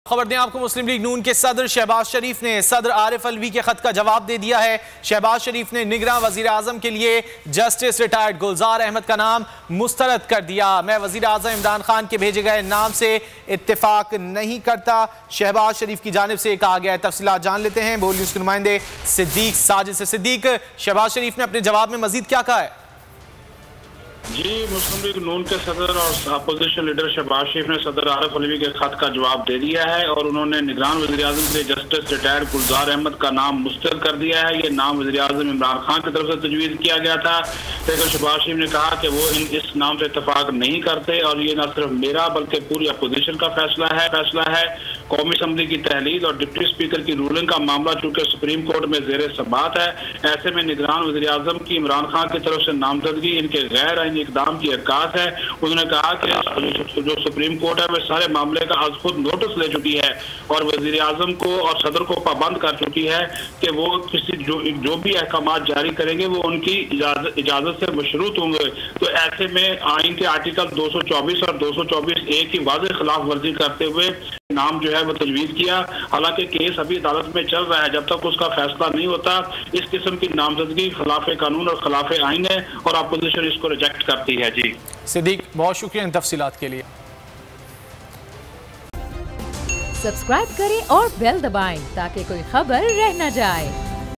खबर दें आपको, मुस्लिम लीग नून के सदर शहबाज शरीफ ने सदर आरिफ अलवी के खत का जवाब दे दिया है। शहबाज शरीफ ने निगरान वजीर आजम के लिए जस्टिस रिटायर्ड गुलजार अहमद का नाम मुस्तरद कर दिया। मैं वजीर आजम इमरान खान के भेजे गए नाम से इत्तेफाक नहीं करता, शहबाज शरीफ की जानिब से कहा गया है। तफसीलात जान लेते हैं बोल न्यूज के नुमाइंदे सिद्दीक साजिद से। सिद्दीक, शहबाज शरीफ ने अपने जवाब में मजीद क्या कहा है? जी, मुस्लिम लीग नून के सदर और अपोजिशन लीडर शहबाज शरीफ ने सदर आरिफ अलवी के खत का जवाब दे दिया है और उन्होंने निगरान वज़ीर आज़म के लिए जस्टिस रिटायर्ड गुलजार अहमद का नाम मुस्तरद कर दिया है। ये नाम वज़ीर आज़म इमरान खान की तरफ से तजवीज़ किया गया था, लेकिन शहबाज शरीफ ने कहा कि वो इस नाम से इत्तफाक नहीं करते और ये न सिर्फ मेरा बल्कि पूरी अपोजिशन का फैसला है। कौमी असम्बली की तहलील और डिप्टी स्पीकर की रूलिंग का मामला चूंकि सुप्रीम कोर्ट में ज़ेर समात है, ऐसे में निगरान वज़ीर आज़म की इमरान खान की तरफ से नामजदगी इनके गैर आईनी इक़दाम की अक्कास है। उन्होंने कहा कि जो सुप्रीम कोर्ट है वह सारे मामले का आज खुद नोटिस ले चुकी है और वज़ीर आज़म को और सदर को पाबंद कर चुकी है कि वो किसी जो भी अहकाम जारी करेंगे वो उनकी इजाज़त से मशरूत होंगे। तो ऐसे में आइन के आर्टिकल 224 और 224A की वाज़ेह खिलाफ वर्जी करते हुए नाम जो है वो तजवीज़ किया। हालांकि केस अभी अदालत में चल रहा है, जब तक उसका फैसला नहीं होता इस किस्म की नामजदगी खिलाफ कानून और खिलाफ आइन है और अपोजिशन इसको रिजेक्ट करती है। जी सिद्दीक, बहुत शुक्रिया इन तफसीलात के लिए। सब्सक्राइब करें और बेल दबाएं ताकि कोई खबर रह न जाए।